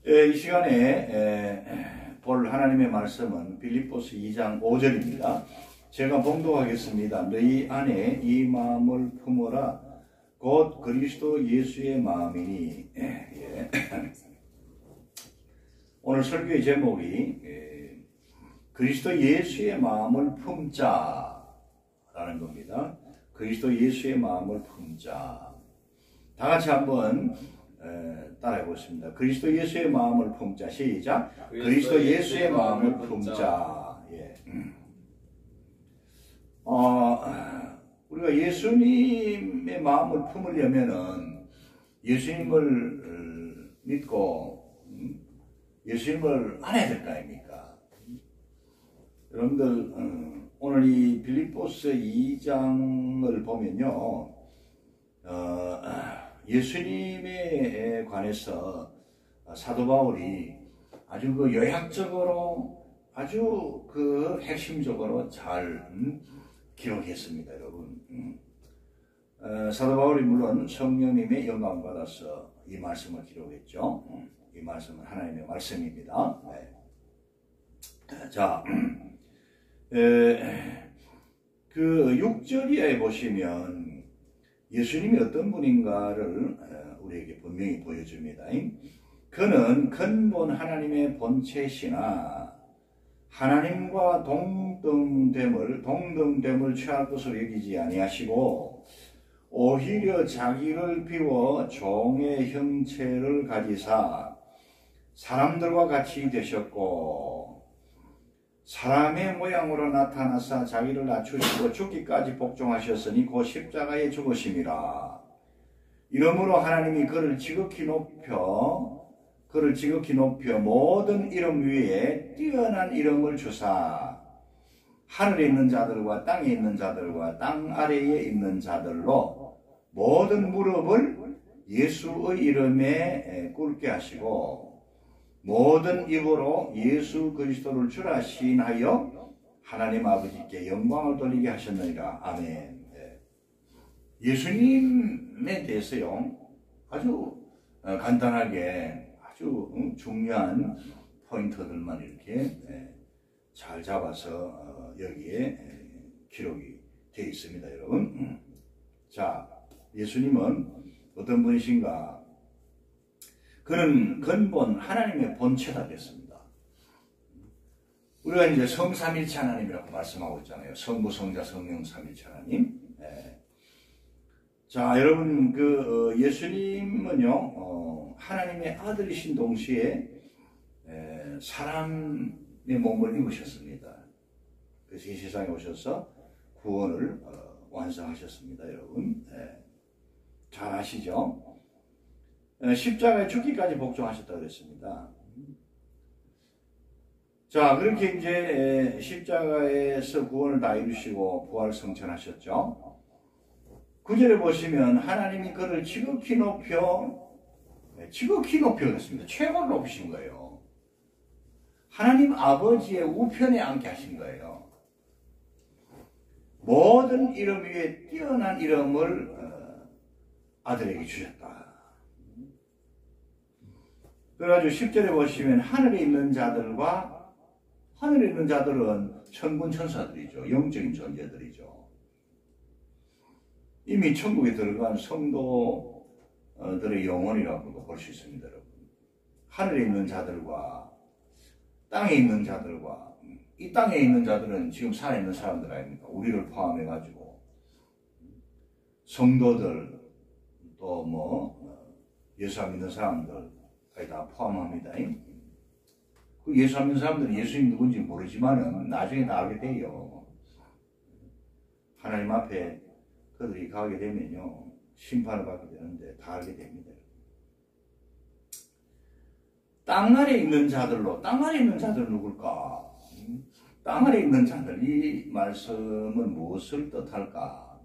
이 시간에 볼 하나님의 말씀은 빌립보서 2장 5절입니다. 제가 봉독하겠습니다. 너희 안에 이 마음을 품어라. 곧 그리스도 예수의 마음이니. 오늘 설교의 제목이 그리스도 예수의 마음을 품자라는 겁니다. 그리스도 예수의 마음을 품자. 다 같이 한번 따라해 보겠습니다. 그리스도 예수의 마음을 품자. 시작. 그리스도 예수의 마음을 품자. 예. 우리가 예수님의 마음을 품으려면은 예수님을 믿고 예수님을 알아야 될 거 아닙니까? 여러분들 오늘 이 빌립보서 2장을 보면요, 예수님에 관해서 사도 바울이 아주 그 요약적으로 아주 그 핵심적으로 잘 기록했습니다, 여러분. 사도 바울이 물론 성령님의 영감을 받아서 이 말씀을 기록했죠. 이 말씀은 하나님의 말씀입니다. 자, 그 6절에 보시면 예수님이 어떤 분인가를 우리에게 분명히 보여줍니다. 그는 근본 하나님의 본체시나 하나님과 동등됨을 취할 것으로 여기지 아니하시고 오히려 자기를 비워 종의 형체를 가지사 사람들과 같이 되셨고 사람의 모양으로 나타나사 자기를 낮추시고 죽기까지 복종하셨으니 곧 십자가에 죽으심이라. 이러므로 하나님이 그를 지극히 높여 모든 이름 위에 뛰어난 이름을 주사 하늘에 있는 자들과 땅에 있는 자들과 땅 아래에 있는 자들로 모든 무릎을 예수의 이름에 꿇게 하시고 모든 입으로 예수 그리스도를 주라 시인하여 하나님 아버지께 영광을 돌리게 하셨느니라. 아멘. 예수님에 대해서요, 아주 간단하게 아주 중요한 포인트들만 이렇게 잘 잡아서 여기에 기록이 되어 있습니다, 여러분. 자, 예수님은 어떤 분이신가? 그는 근본 하나님의 본체가 됐습니다. 우리가 이제 성삼일체 하나님이라고 말씀하고 있잖아요. 성부, 성자, 성령 삼일체 하나님. 자, 여러분, 그 예수님은요, 하나님의 아들이신 동시에 사람의 몸을 입으셨습니다. 그래서 이 세상에 오셔서 구원을 완성하셨습니다, 여러분. 잘 아시죠? 십자가에 죽기까지 복종하셨다고 그랬습니다. 자, 그렇게 이제 십자가에서 구원을 다 이루시고 부활 성천하셨죠. 9절에 보시면 하나님이 그를 지극히 높여 그랬습니다. 최고로 높이신 거예요. 하나님 아버지의 우편에 앉게 하신 거예요. 모든 이름 위에 뛰어난 이름을 아들에게 주셨다. 그래가지고 10절에 보시면 하늘에 있는 자들은 천군 천사들이죠. 영적인 존재들이죠. 이미 천국에 들어간 성도들의 영혼이라고 볼 수 있습니다, 여러분. 하늘에 있는 자들과 땅에 있는 자들과, 이 땅에 있는 자들은 지금 살아있는 사람들 아닙니까? 우리를 포함해가지고 성도들, 또 예수 안 믿는 사람들 다 포함합니다. 그 예수 안 믿는 사람들은 예수님 누군지 모르지만은 나중에 다 알게 돼요. 하나님 앞에 그들이 가게 되면요, 심판을 받게 되는데 다 알게 됩니다. 땅 아래에 있는 자들은 누굴까? 땅 아래에 있는 자들, 이 말씀은 무엇을 뜻할까?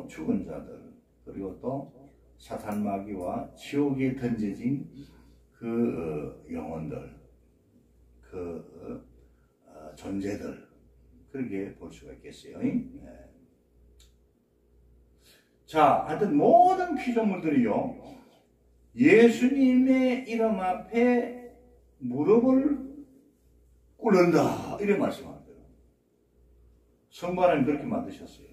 죽은 자들, 그리고 또 사탄 마귀와 지옥에 던져진 그 영혼들, 그 존재들, 그렇게 볼 수가 있겠어요. 자, 하여튼 모든 피조물들이요, 예수님의 이름 앞에 무릎을 꿇는다. 이런 말씀합니다. 성부 하나님 그렇게 만드셨어요.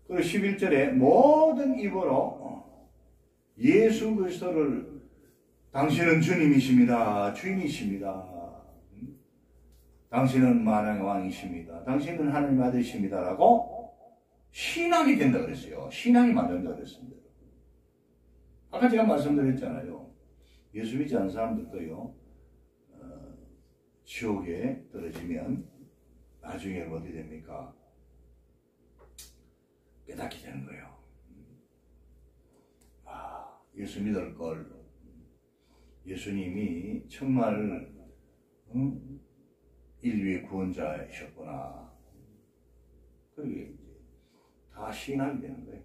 그리고 11절에 모든 입으로 예수 그리스도를 당신은 주님이십니다. 주인이십니다. 당신은 만왕의 왕이십니다. 당신은 하나님 아들이십니다라고 신앙이 된다 그랬어요. 신앙이 만든다 그랬습니다. 아까 제가 말씀드렸잖아요. 예수 믿지 않는 사람들도요, 지옥에 떨어지면 나중에 어디 됩니까? 깨닫게 되는 거예요. 예수 믿을 걸. 예수님이 정말 인류의 구원자이셨구나. 그게 이제 다 신앙이 되는 거예요.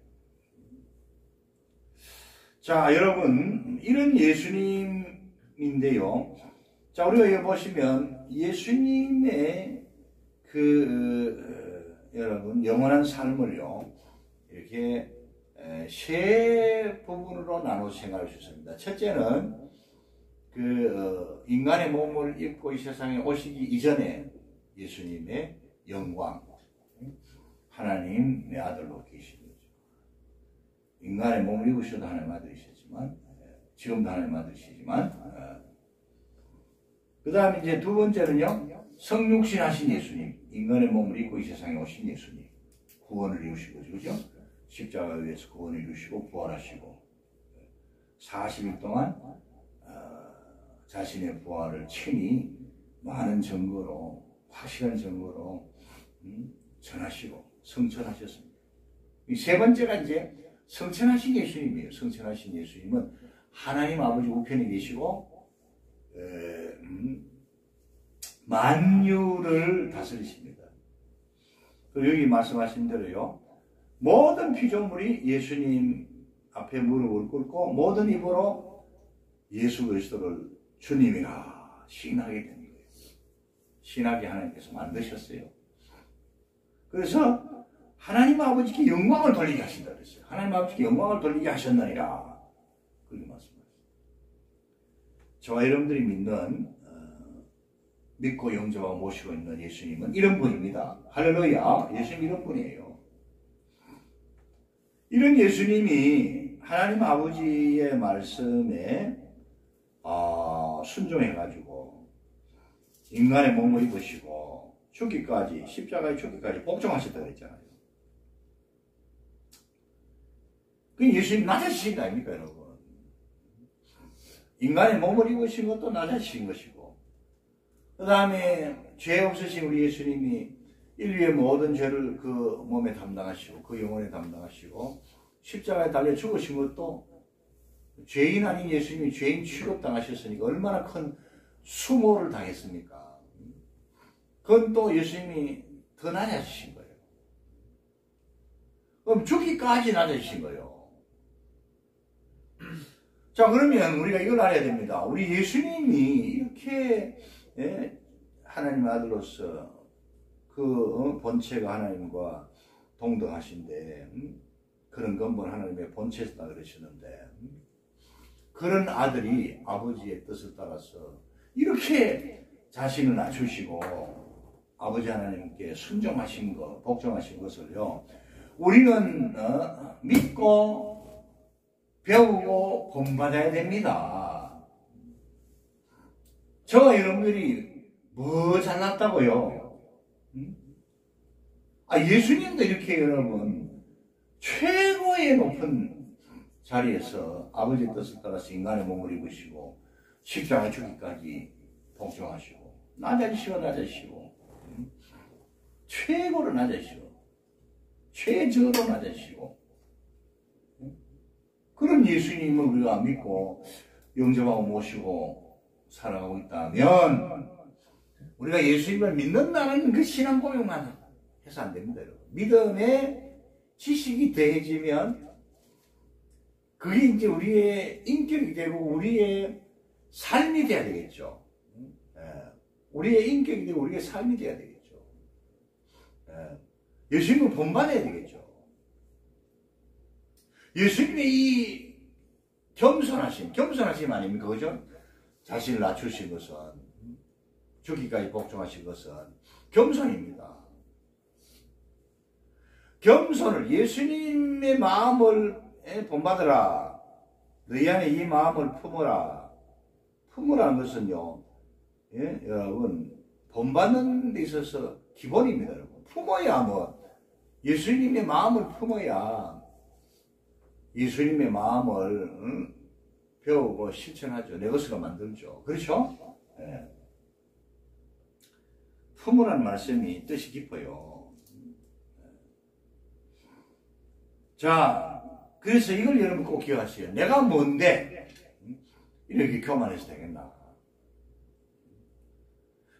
자, 여러분, 이런 예수님인데요. 자, 우리가 여기 보시면 예수님의 여러분, 영원한 삶을요, 이렇게 세 부분으로 나눠 생각할 수 있습니다. 첫째는 인간의 몸을 입고 이 세상에 오시기 이전에 예수님의 영광, 하나님의 아들로 계신 거죠. 인간의 몸을 입으셔도 하나님 아들이시지만, 지금도 하나님 아들이시지만, 그 다음에 이제 두 번째는요, 성육신 하신 예수님, 인간의 몸을 입고 이 세상에 오신 예수님, 구원을 이루시고, 그죠? 십자가에 의해서 구원을 이루시고, 부활하시고, 40일 동안, 자신의 부활을 친히 많은 증거로, 확실한 증거로, 전하시고, 성천하셨습니다. 이 세 번째가 이제 성천하신 예수님이에요. 성천하신 예수님은 하나님 아버지 우편에 계시고, 만유를 다스리십니다. 여기 말씀하신 대로요, 모든 피조물이 예수님 앞에 무릎을 꿇고 모든 입으로 예수 그리스도를 주님이라 신하게 된 거예요. 신하게 하나님께서 만드셨어요. 그래서 하나님 아버지께 영광을 돌리게 하신다 그랬어요. 하나님 아버지께 영광을 돌리게 하셨느니라. 그렇게 말씀하셨어요. 저와 여러분들이 믿고 영접하고 모시고 있는 예수님은 이런 분입니다. 할렐루야. 예수님 이런 분이에요. 이런 예수님이 하나님 아버지의 말씀에 순종해가지고 인간의 몸을 입으시고 죽기까지, 십자가의 죽기까지 복종하셨다고 했잖아요. 그 예수님 낮아지신 거 아닙니까, 여러분? 인간의 몸을 입으신 것도 낮아지신 것이고, 그 다음에 죄 없으신 우리 예수님이 인류의 모든 죄를 그 몸에 담당하시고 그 영혼에 담당하시고 십자가에 달려 죽으신 것도 죄인 아닌 예수님이 죄인 취급당하셨으니까 얼마나 큰 수모를 당했습니까? 그건 또 예수님이 더 낮아지신 거예요. 그럼 죽기까지 낮아지신 거예요. 자, 그러면 우리가 이걸 알아야 됩니다. 우리 예수님이 이렇게 하나님 아들로서 그 본체가 하나님과 동등하신데 그런 근본 하나님의 본체다 그러시는데 그런 아들이 아버지의 뜻을 따라서 이렇게 자신을 낮추시고 아버지 하나님께 순종하신 것, 복종하신 것을요, 우리는 믿고 배우고 본받아야 됩니다. 저와 여러분들이 뭐 잘났다고요? 예수님도 이렇게 여러분 최고의 높은 자리에서 아버지의 뜻을 따라서 인간의 몸을 입으시고 십자가 죽기까지 복종하시고 낮아지시고 최고로 낮아지시고 최저로 낮아지시고 그런 예수님을 우리가 믿고 영접하고 모시고 살아가고 있다면 우리가 예수님을 믿는다는 그 신앙 고백만 해서 안 됩니다, 여러분. 믿음의 지식이 더해지면 그게 이제 우리의 인격이 되고 우리의 삶이 돼야 되겠죠. 우리의 인격이 되고 우리의 삶이 돼야 되겠죠. 예수님을 본받아야 되겠죠. 예수님의 이 겸손하심 아닙니까? 그죠? 자신을 낮추신 것은, 죽기까지 복종하신 것은 겸손입니다. 겸손을, 예수님의 마음을 본받으라. 너희 안에 이 마음을 품어라. 품으라는 것은요, 예? 여러분, 본받는 데 있어서 기본입니다. 여러분. 품어야 예수님의 마음을 품어야 예수님의 마음을 배우고 실천하죠. 내 것으로 만들죠. 그렇죠? 예. 품으라는 말씀이 뜻이 깊어요. 자, 그래서 이걸 여러분 꼭 기억하세요. 내가 뭔데 이렇게 교만해서 되겠나?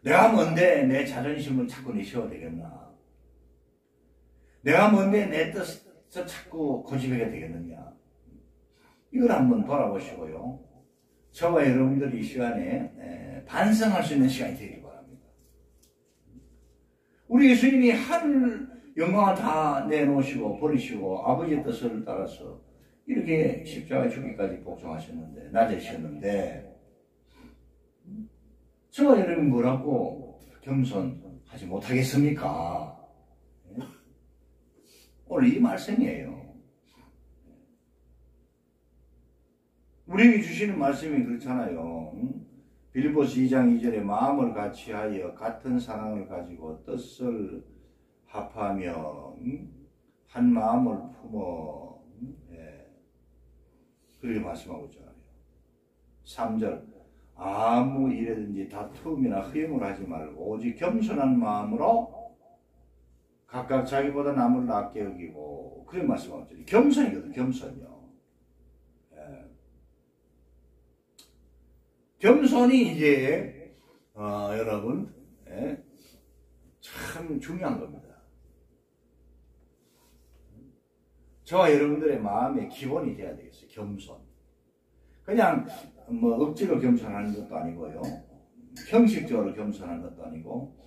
내가 뭔데 내 자존심을 자꾸 내세워야 되겠나? 내가 뭔데 내 뜻을 자꾸 고집하게 되겠느냐? 이걸 한번 돌아보시고요. 저와 여러분들이 이 시간에 반성할 수 있는 시간이 되길 바랍니다. 우리 예수님이 하늘 영광을 다 내놓으시고 버리시고 아버지의 뜻을 따라서 이렇게 십자가에 죽기까지 복종하셨는데, 낮으셨는데, 저와 여러분 뭐라고 겸손하지 못하겠습니까? 오늘 이 말씀이에요. 우리에게 주시는 말씀이 그렇잖아요. 빌립보서 2장 2절에 마음을 같이하여 같은 사랑을 가지고 뜻을 합하며 한 마음을 품어, 그렇게 말씀하고 있잖아요. 3절 아무 일에든지 다툼이나 허용을 하지 말고 오직 겸손한 마음으로 각각 자기보다 남을 낫게 여기고, 그런 말씀하고 있잖아요. 겸손이거든, 겸손이요. 겸손이 이제 여러분 참 중요한 겁니다. 저와 여러분들의 마음의 기본이 돼야 되겠어요. 겸손. 그냥 억지로 겸손하는 것도 아니고요, 형식적으로 겸손하는 것도 아니고,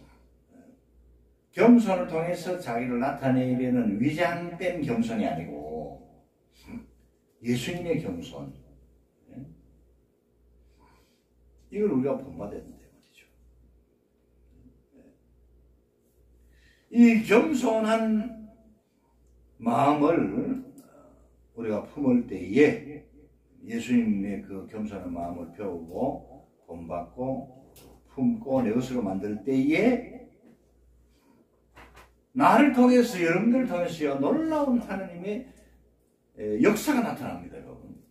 겸손을 통해서 자기를 나타내려는 위장된 겸손이 아니고 예수님의 겸손, 이걸 우리가 본받아야 된다 말이죠. 이 겸손한 마음을 우리가 품을 때에 예수님의 그 겸손한 마음을 배우고 본받고 품고 내 것으로 만들 때에 나를 통해서, 여러분들을 통해서 놀라운 하나님의 역사가 나타납니다, 여러분.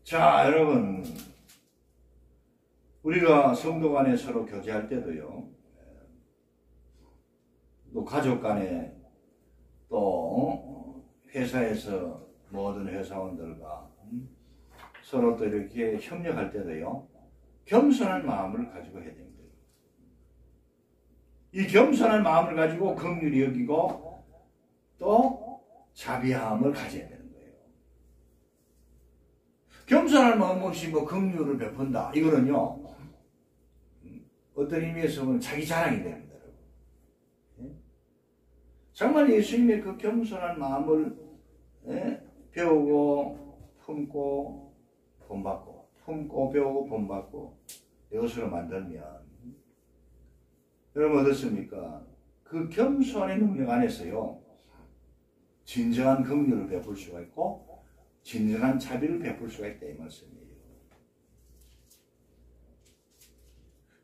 자, 여러분, 우리가 성도 간에 서로 교제할 때도요, 또 가족 간에, 또 회사에서 모든 회사원들과 서로 또 이렇게 협력할 때도요, 겸손한 마음을 가지고 해야 됩니다. 이 겸손한 마음을 가지고 긍휼히 여기고 또 자비함을 가져야 되는 거예요. 겸손한 마음 없이 긍휼을 베푼다, 이거는요, 어떤 의미에서는 자기 자랑이 됩니다, 여러분. 정말 예수님의 그 겸손한 마음을 배우고 품고 본받고, 품고 배우고 본받고 이것으로 만들면 여러분 어떻습니까? 그 겸손의 능력 안에서요, 진정한 긍휼을 베풀 수가 있고 진정한 자비를 베풀 수가 있다, 이 말씀이에요.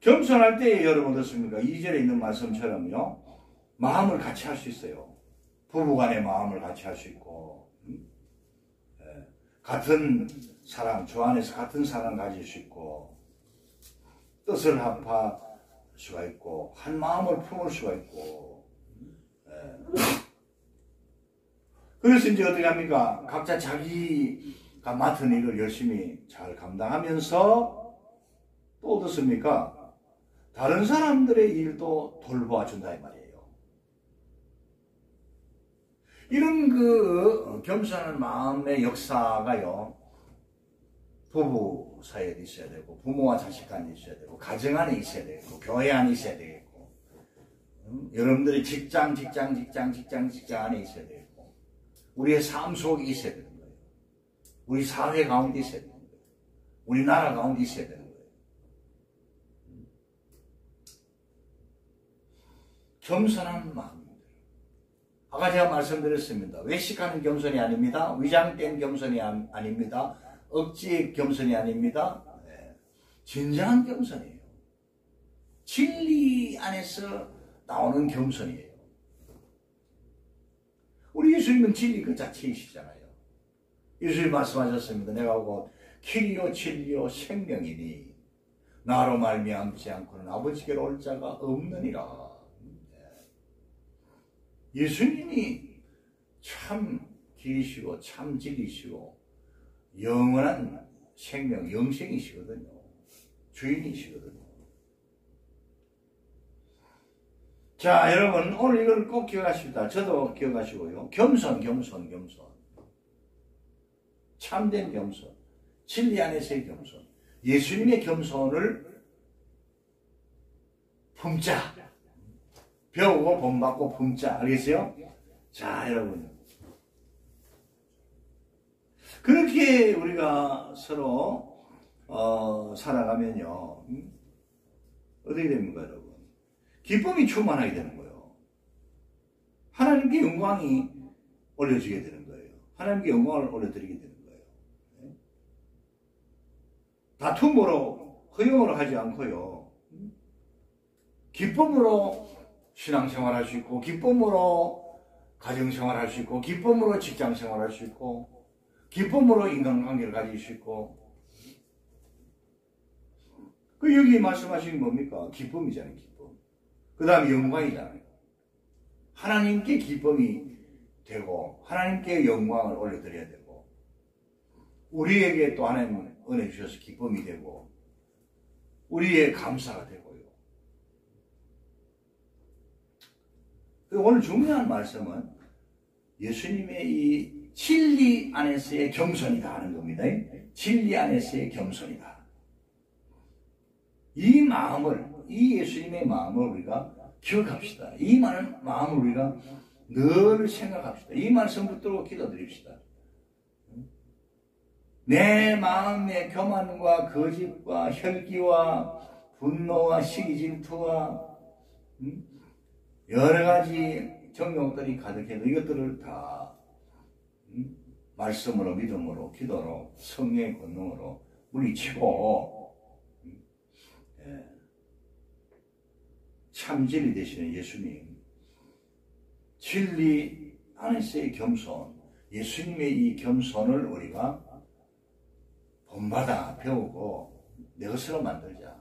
겸손할 때 여러분 어떻습니까? 2절에 있는 말씀처럼요, 마음을 같이 할 수 있어요. 부부간의 마음을 같이 할 수 있고, 같은 사랑, 주 안에서 같은 사랑 가질 수 있고, 뜻을 합할 수가 있고, 한 마음을 품을 수가 있고, 그래서 이제 어떻게 합니까? 각자 자기가 맡은 일을 열심히 잘 감당하면서 또 어떻습니까? 다른 사람들의 일도 돌보아 준다, 이 말이에요. 이런 그 겸손한 마음의 역사가요, 부부 사이에도 있어야 되고, 부모와 자식 간에 있어야 되고, 가정 안에 있어야 되고, 교회 안에 있어야 되겠고, 여러분들의 직장 안에 있어야 되겠고, 우리의 삶 속에 있어야 되는 거예요. 우리 사회 가운데 있어야 되는 거예요. 우리나라 가운데 있어야 되는 거예요. 겸손한 마음입니다. 아까 제가 말씀드렸습니다. 외식하는 겸손이 아닙니다. 위장된 겸손이 아닙니다. 억지 겸손이 아닙니다. 네. 진정한 겸손이에요. 진리 안에서 나오는 겸손이에요. 우리 예수님은 진리 그 자체이시잖아요. 예수님 말씀하셨습니다. 내가 곧 길이요 진리요 생명이니 나로 말미암지 않고는 아버지께로 올 자가 없느니라. 예수님이 참 길이시고 참 진리시고 영원한 생명, 영생이시거든요. 주인이시거든요. 자, 여러분 오늘 이걸 꼭 기억하십시다. 저도 기억하시고요. 겸손. 참된 겸손. 진리 안에서의 겸손. 예수님의 겸손을 품자. 배우고 본받고 품자. 알겠어요? 자, 여러분. 그렇게 우리가 서로 살아가면요. 어떻게 됩니까, 여러분? 기쁨이 충만하게 되는 거예요. 하나님께 영광이 올려지게 되는 거예요. 하나님께 영광을 올려드리게 되는 거예요. 다툼으로, 허용으로 하지 않고요. 기쁨으로 신앙생활 할 수 있고, 기쁨으로 가정생활 할 수 있고, 기쁨으로 직장생활 할 수 있고, 기쁨으로 인간관계를 가질 수 있고. 그 여기 말씀하신 게 뭡니까? 기쁨이잖아요, 기쁨. 그 다음에 영광이잖아요. 하나님께 기쁨이 되고, 하나님께 영광을 올려드려야 되고, 우리에게 또 하나님 은혜 주셔서 기쁨이 되고, 우리의 감사가 되고요. 오늘 중요한 말씀은 예수님의 이 진리 안에서의 겸손이다 하는 겁니다. 진리 안에서의 겸손이다. 이 마음을, 이 예수님의 마음을 우리가 기억합시다. 이 마음을 우리가 늘 생각합시다. 이 말씀 붙들고 기도드립시다. 내 마음의 교만과 거짓과 혈기와 분노와 시기 질투와 여러 가지 정욕들이 가득해도 이것들을 다 말씀으로 믿음으로 기도로 성령의 권능으로 물리치고 참 진리 되시는 예수님, 진리 안에서의 겸손, 예수님의 이 겸손을 우리가 본받아 배우고 내 것으로 만들자.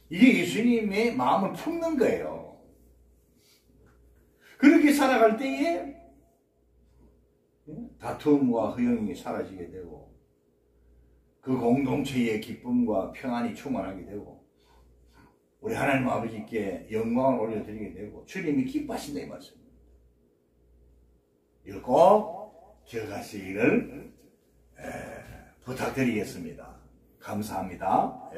이게 예수님의 마음을 품는 거예요. 그렇게 살아갈 때에 다툼과 허용이 사라지게 되고 그 공동체의 기쁨과 평안이 충만하게 되고 우리 하나님 아버지께 영광을 올려드리게 되고 주님이 기뻐하신다 이 말씀입니다. 이걸 꼭 기억하시기를 부탁드리겠습니다. 감사합니다.